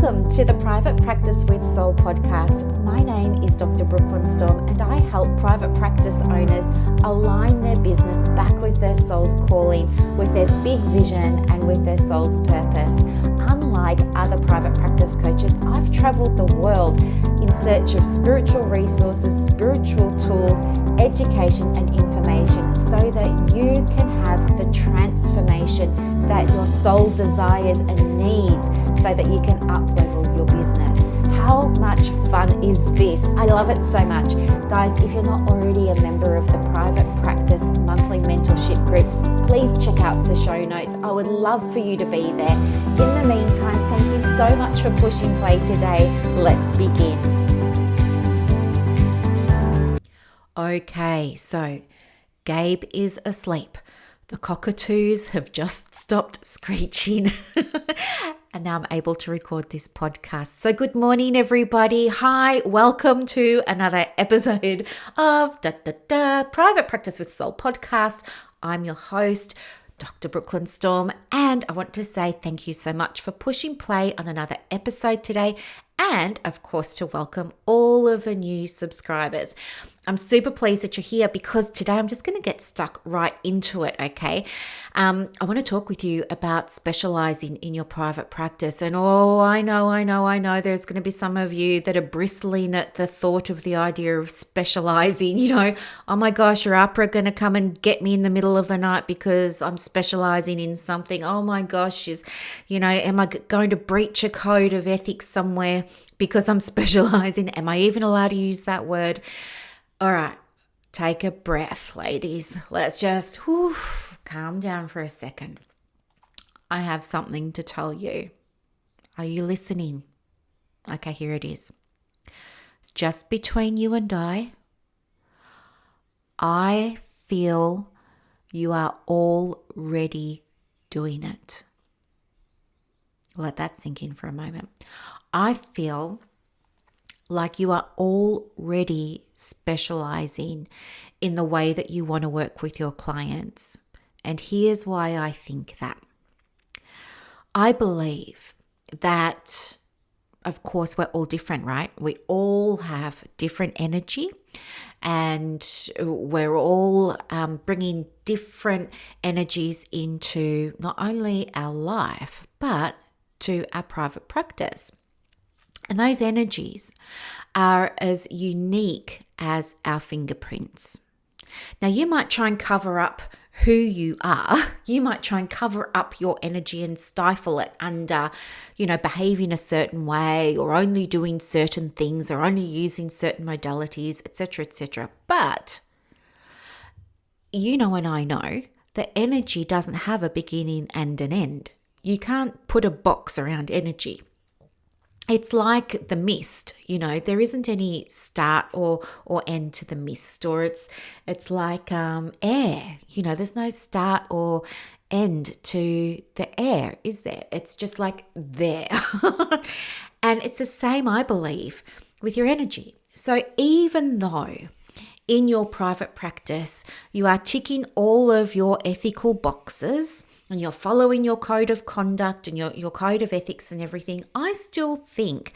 Welcome to the Private Practice with Soul podcast. My name is Dr. Storme, and I help private practice owners align their business back with their soul's calling, with their big vision and with their soul's purpose. Unlike other private practice coaches, I've traveled the world in search of spiritual resources, spiritual tools, education and information so that you can have the transformation that your soul desires and needs so that you can up-level your business. How much fun is this? I love it so much. Guys, if you're not already a member of the Private Practice Monthly Mentorship Group, please check out the show notes. I would love for you to be there. In the meantime, thank you so much for pushing play today. Let's begin. Okay, so Gabe is asleep. The cockatoos have just stopped screeching. And now I'm able to record this podcast. So good morning, everybody. Hi, welcome to another episode of Private Practice with Soul podcast. I'm your host, Dr. Storme, and I want to say thank you so much for pushing play on another episode today. And of course, to welcome all of the new subscribers. I'm super pleased that you're here because today I'm just going to get stuck right into it, okay? I want to talk with you about specializing in your private practice. And I know there's going to be some of you that are bristling at the thought of the idea of specializing, oh my gosh, your opera going to come and get me in the middle of the night because I'm specializing in something. Oh my gosh, am I going to breach a code of ethics somewhere because I'm specializing? Am I even allowed to use that word? All right, take a breath, ladies. Let's just calm down for a second. I have something to tell you. Are you listening? Okay, here it is. Just between you and I feel you are already doing it. Let that sink in for a moment. I feel like you are already specializing in the way that you want to work with your clients. And here's why I think that. I believe that, of course, we're all different, right? We all have different energy and we're all bringing different energies into not only our life, but to our private practice. And those energies are as unique as our fingerprints. Now, you might try and cover up who you are. You might try and cover up your energy and stifle it under, behaving a certain way or only doing certain things or only using certain modalities, etc., etc. But and I know that energy doesn't have a beginning and an end. You can't put a box around energy. It's like the mist, there isn't any start or end to the mist, or it's like air, there's no start or end to the air, is there? It's just like there. And it's the same, I believe, with your energy. So even though in your private practice, you are ticking all of your ethical boxes and you're following your code of conduct and your code of ethics and everything, I still think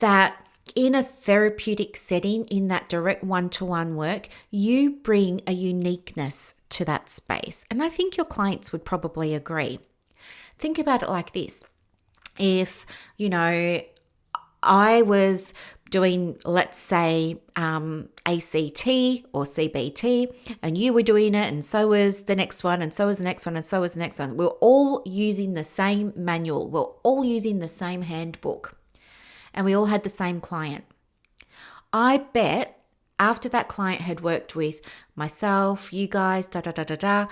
that in a therapeutic setting, in that direct one-to-one work, you bring a uniqueness to that space. And I think your clients would probably agree. Think about it like this. If, I was doing, let's say, ACT or CBT, and you were doing it, and so was the next one, and so was the next one, and so was the next one. We're all using the same manual. We're all using the same handbook, and we all had the same client. I bet after that client had worked with myself, you guys, and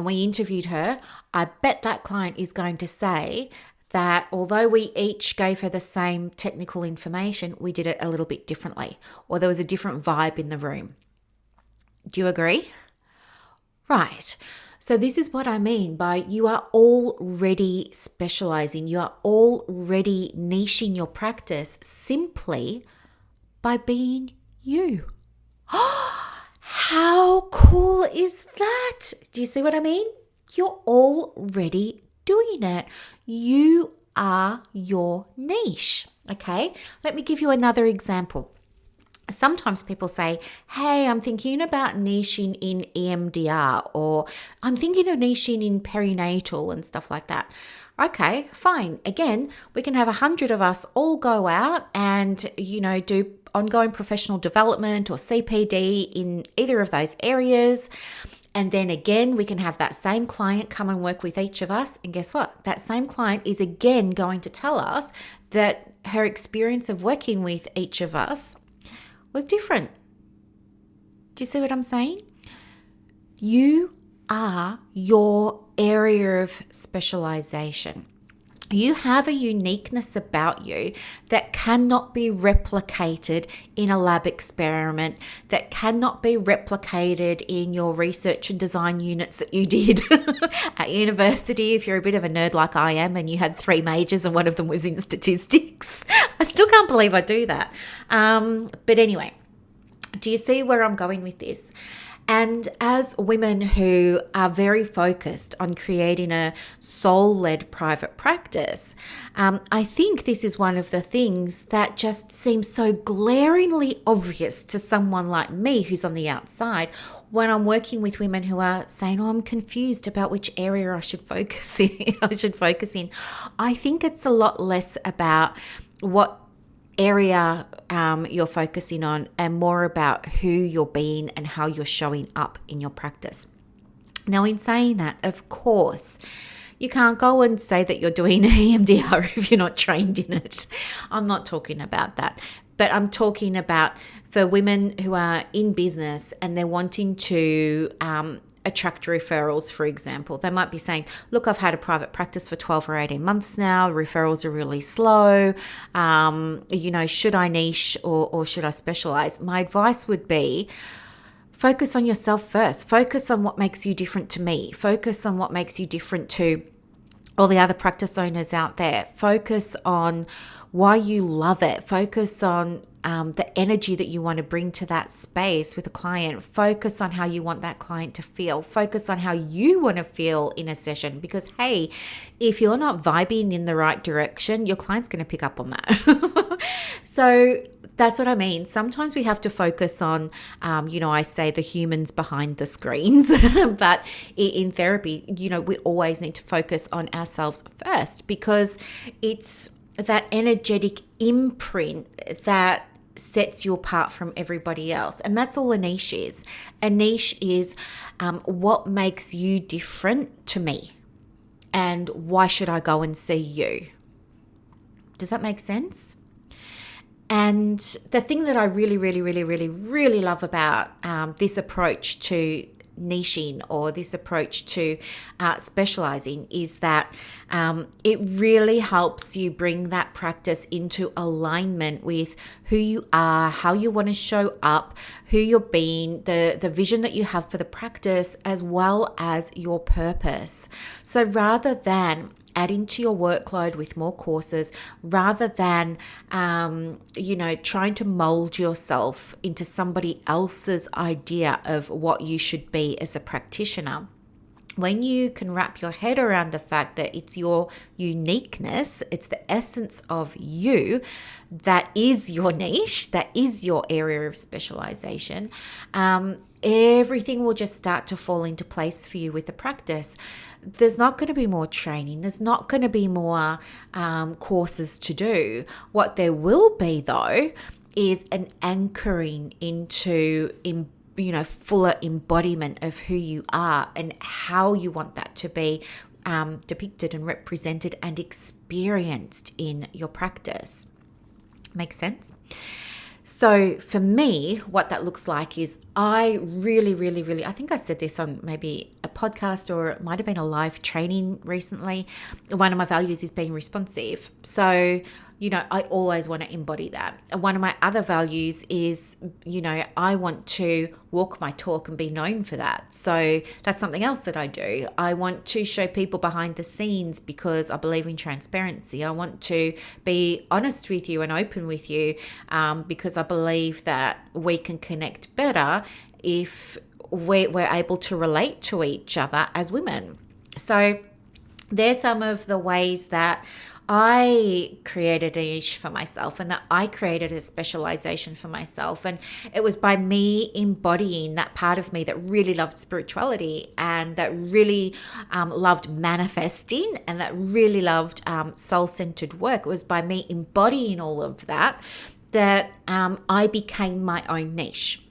we interviewed her, I bet that client is going to say that although we each gave her the same technical information, we did it a little bit differently, or there was a different vibe in the room. Do you agree? Right. So this is what I mean by you are already specializing. You are already niching your practice simply by being you. How cool is that? Do you see what I mean? You're already doing it. You are your niche. Okay, let me give you another example. Sometimes people say, hey, I'm thinking about niching in EMDR, or I'm thinking of niching in perinatal and stuff like that. Okay, fine. Again, we can have 100 of us all go out and, do ongoing professional development or CPD in either of those areas. And then again, we can have that same client come and work with each of us. And guess what? That same client is again going to tell us that her experience of working with each of us was different. Do you see what I'm saying? You are your area of specialization. You have a uniqueness about you that cannot be replicated in a lab experiment, that cannot be replicated in your research and design units that you did at university. If you're a bit of a nerd like I am and you had 3 majors and one of them was in statistics, I still can't believe I do that. But anyway, do you see where I'm going with this? And as women who are very focused on creating a soul-led private practice, I think this is one of the things that just seems so glaringly obvious to someone like me who's on the outside when I'm working with women who are saying, oh, I'm confused about which area I should focus in. I think it's a lot less about what area you're focusing on and more about who you're being and how you're showing up in your practice. Now, in saying that, of course, you can't go and say that you're doing EMDR if you're not trained in it. I'm not talking about that. But I'm talking about for women who are in business and they're wanting to attract referrals, for example. They might be saying, look, I've had a private practice for 12 or 18 months now. Referrals are really slow. Should I niche or should I specialize? My advice would be focus on yourself first. Focus on what makes you different to me. Focus on what makes you different to all the other practice owners out there. Focus on why you love it. Focus on the energy that you want to bring to that space with a client. Focus on how you want that client to feel. Focus on how you want to feel in a session, because hey, if you're not vibing in the right direction, your client's going to pick up on that. So that's what I mean. Sometimes we have to focus on, I say the humans behind the screens, but in therapy, we always need to focus on ourselves first, because it's that energetic imprint that sets you apart from everybody else. And that's all a niche is. A niche is what makes you different to me, and why should I go and see you? Does that make sense? And the thing that I really, really, really, really, really love about this approach to niching or this approach to specializing is that it really helps you bring that practice into alignment with who you are, how you want to show up, who you're being, the vision that you have for the practice, as well as your purpose. So rather than adding to your workload with more courses, rather than, trying to mold yourself into somebody else's idea of what you should be as a practitioner, when you can wrap your head around the fact that it's your uniqueness, it's the essence of you that is your niche, that is your area of specialization, everything will just start to fall into place for you with the practice. There's not going to be more training. There's not going to be more courses to do. What there will be, though, is an anchoring into fuller embodiment of who you are and how you want that to be depicted and represented and experienced in your practice. Make sense? So for me, what that looks like is I really, really, really, I think I said this on maybe a podcast or it might have been a live training recently. One of my values is being responsive. So, I always want to embody that. And one of my other values is, I want to walk my talk and be known for that. So that's something else that I do. I want to show people behind the scenes because I believe in transparency. I want to be honest with you and open with you because I believe that we can connect better if we're able to relate to each other as women. So there's some of the ways that I created a niche for myself and that I created a specialization for myself. And it was by me embodying that part of me that really loved spirituality and that really loved manifesting and that really loved soul-centered work. It was by me embodying all of that I became my own niche.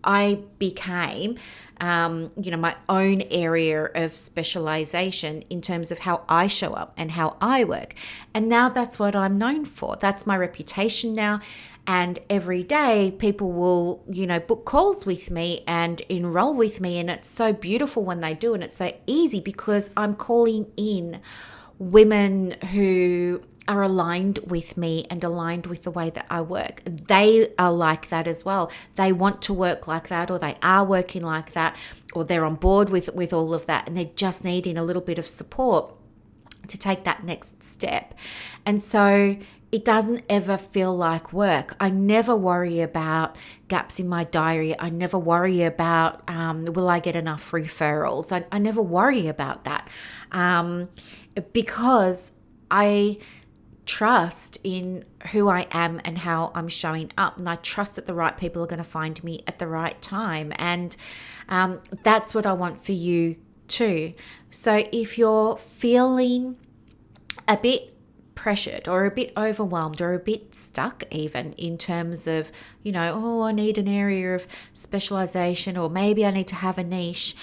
I became, my own area of specialization in terms of how I show up and how I work. And now that's what I'm known for. That's my reputation now. And every day people will, book calls with me and enroll with me. And it's so beautiful when they do. And it's so easy because I'm calling in women who are aligned with me and aligned with the way that I work. They are like that as well. They want to work like that, or they are working like that, or they're on board with all of that, and they're just needing a little bit of support to take that next step. And so it doesn't ever feel like work. I never worry about gaps in my diary. I never worry about will I get enough referrals. I never worry about that because I trust in who I am and how I'm showing up. And I trust that the right people are going to find me at the right time. And that's what I want for you too. So if you're feeling a bit pressured or a bit overwhelmed or a bit stuck even in terms of, I need an area of specialization, or maybe I need to have a niche,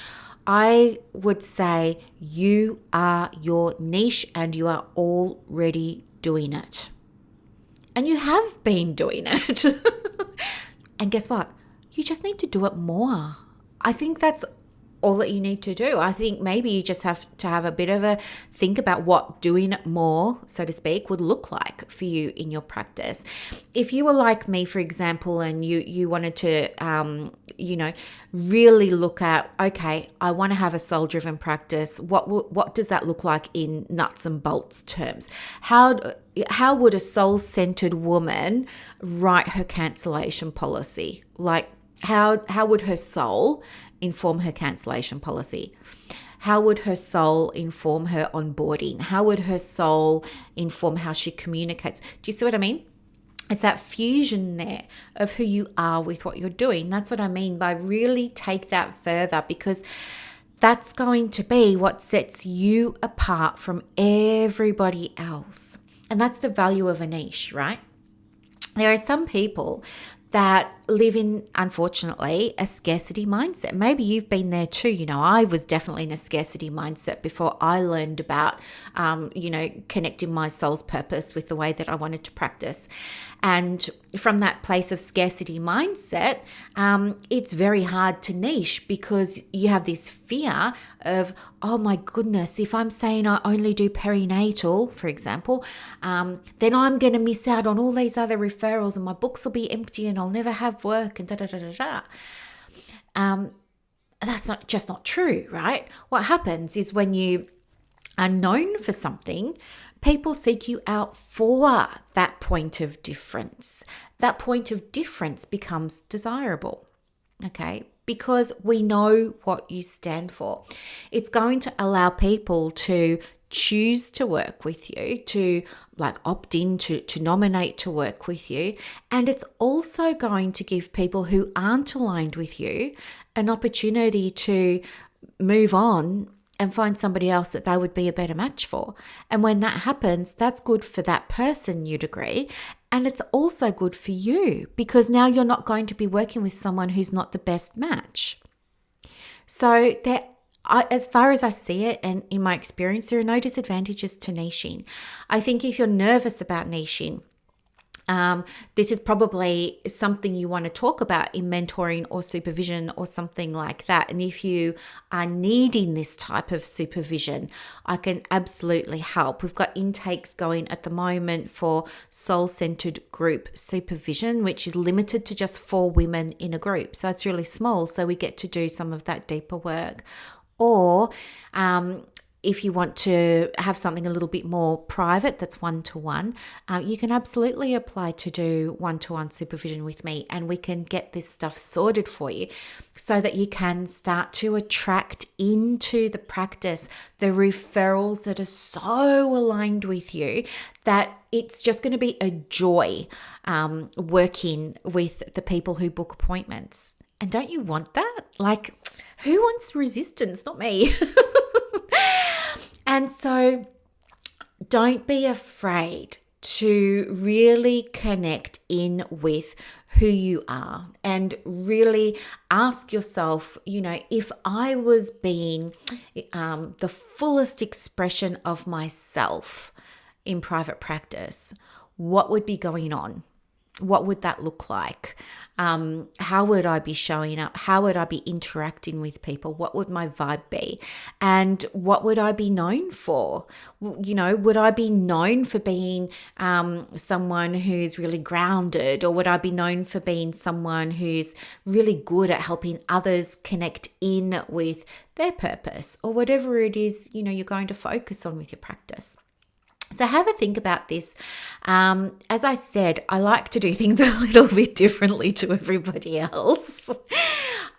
I would say you are your niche and you are already doing it. And you have been doing it. And guess what? You just need to do it more. I think that's all that you need to do. I think maybe you just have to have a bit of a think about what doing it more, so to speak, would look like for you in your practice. If you were like me, for example, and you wanted to, really look at, okay, I want to have a soul-driven practice. What does that look like in nuts and bolts terms? How would a soul-centered woman write her cancellation policy? Like, how would her soul inform her cancellation policy? How would her soul inform her onboarding? How would her soul inform how she communicates? Do you see what I mean? It's that fusion there of who you are with what you're doing. That's what I mean by really take that further, because that's going to be what sets you apart from everybody else. And that's the value of a niche, right? There are some people that live in, unfortunately, a scarcity mindset. Maybe you've been there too. I was definitely in a scarcity mindset before I learned about, connecting my soul's purpose with the way that I wanted to practice. And from that place of scarcity mindset, it's very hard to niche because you have this fear of, oh my goodness, if I'm saying I only do perinatal, for example, then I'm going to miss out on all these other referrals and my books will be empty and I'll never have work and da-da-da-da-da. That's not true, right? What happens is when you are known for something, people seek you out for that point of difference. That point of difference becomes desirable, okay? Because we know what you stand for. It's going to allow people to choose to work with you, to opt in to nominate to work with you. And it's also going to give people who aren't aligned with you an opportunity to move on and find somebody else that they would be a better match for. And when that happens, that's good for that person, you'd agree. And it's also good for you because now you're not going to be working with someone who's not the best match. So as far as I see it and in my experience, there are no disadvantages to niching. I think if you're nervous about niching, this is probably something you want to talk about in mentoring or supervision or something like that. And if you are needing this type of supervision, I can absolutely help. We've got intakes going at the moment for soul-centered group supervision, which is limited to just 4 women in a group. So it's really small. So we get to do some of that deeper work. Or if you want to have something a little bit more private, that's one-to-one, you can absolutely apply to do one-to-one supervision with me, and we can get this stuff sorted for you so that you can start to attract into the practice the referrals that are so aligned with you that it's just going to be a joy working with the people who book appointments. And don't you want that? Like, who wants resistance? Not me. And so don't be afraid to really connect in with who you are and really ask yourself, if I was being the fullest expression of myself in private practice, what would be going on? What would that look like? How would I be showing up? How would I be interacting with people? What would my vibe be? And what would I be known for? Would I be known for being someone who's really grounded? Or would I be known for being someone who's really good at helping others connect in with their purpose? Or whatever it is, you're going to focus on with your practice. So have a think about this. As I said, I like to do things a little bit differently to everybody else.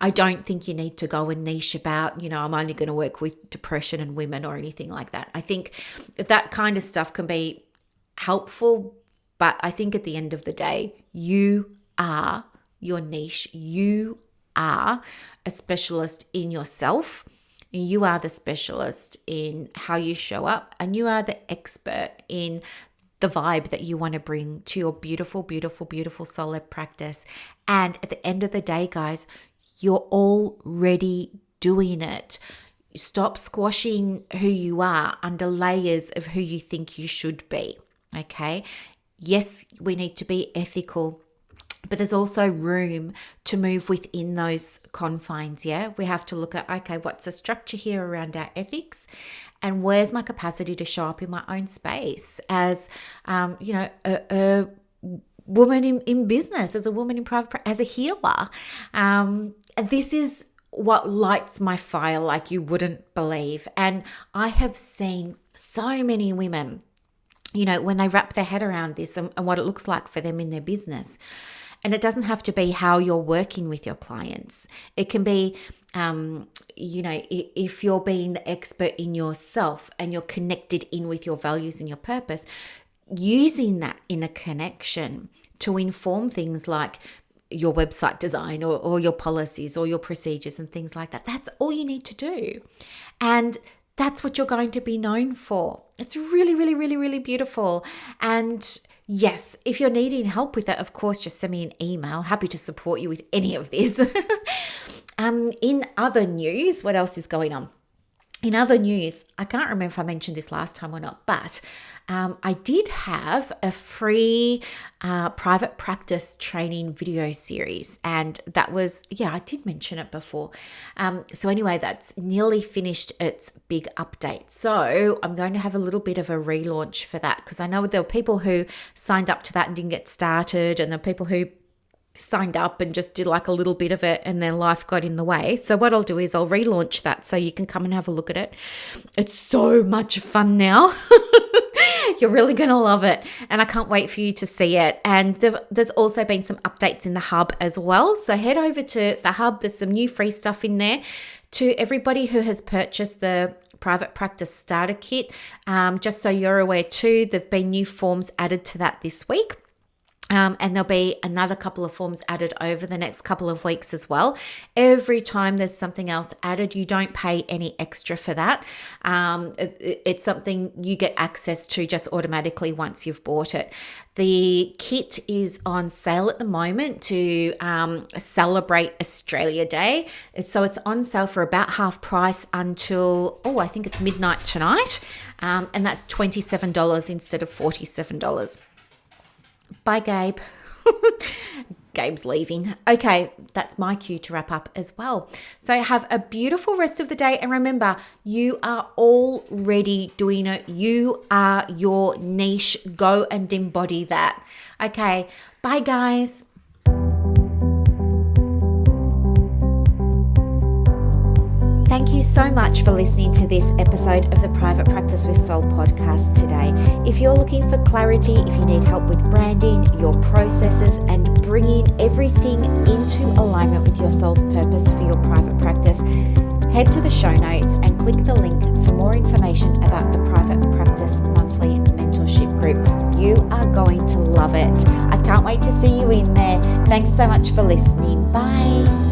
I don't think you need to go and niche about, I'm only going to work with depression and women or anything like that. I think that kind of stuff can be helpful, but I think at the end of the day, you are your niche. You are a specialist in yourself. You are the specialist in how you show up, and you are the expert in the vibe that you want to bring to your beautiful, beautiful, beautiful soul-led practice. And at the end of the day, guys, you're already doing it. Stop squashing who you are under layers of who you think you should be, okay? Yes, we need to be ethical, but there's also room to move within those confines, yeah? We have to look at, okay, what's the structure here around our ethics? And where's my capacity to show up in my own space as, a woman in business, as a woman in private, as a healer? And this is what lights my fire like you wouldn't believe. And I have seen so many women, when they wrap their head around this and what it looks like for them in their business. And it doesn't have to be how you're working with your clients. It can be, if you're being the expert in yourself and you're connected in with your values and your purpose, using that in a connection to inform things like your website design or your policies or your procedures and things like that. That's all you need to do. And that's what you're going to be known for. It's really, really, really, really beautiful. And yes, if you're needing help with that, of course, just send me an email. Happy to support you with any of this. In other news, what else is going on? In other news, I can't remember if I mentioned this last time or not, but I did have a free private practice training video series, and that was, I did mention it before. So anyway, that's nearly finished its big update. So I'm going to have a little bit of a relaunch for that, because I know there were people who signed up to that and didn't get started, and there are people who signed up and just did like a little bit of it and their life got in the way. So what I'll do is I'll relaunch that so you can come and have a look at it. It's so much fun now. You're really going to love it. And I can't wait for you to see it. And there's also been some updates in the hub as well. So head over to the hub. There's some new free stuff in there. To everybody who has purchased the private practice starter kit, just so you're aware too, there've been new forms added to that this week. And there'll be another couple of forms added over the next couple of weeks as well. Every time there's something else added, you don't pay any extra for that. It's something you get access to just automatically once you've bought it. The kit is on sale at the moment to celebrate Australia Day. So it's on sale for about half price until, I think it's midnight tonight. And that's $27 instead of $47. Bye, Gabe. Gabe's leaving. Okay, that's my cue to wrap up as well. So have a beautiful rest of the day. And remember, you are already doing it. You are your niche. Go and embody that. Okay, bye, guys. Thank you you so much for listening to this episode of the Private Practice with Soul podcast today. If you're looking for clarity, if you need help with branding, your processes, and bringing everything into alignment with your soul's purpose for your private practice, head to the show notes and click the link for more information about the Private Practice Monthly Mentorship Group. You are going to love it. I can't wait to see you in there. Thanks so much for listening. Bye.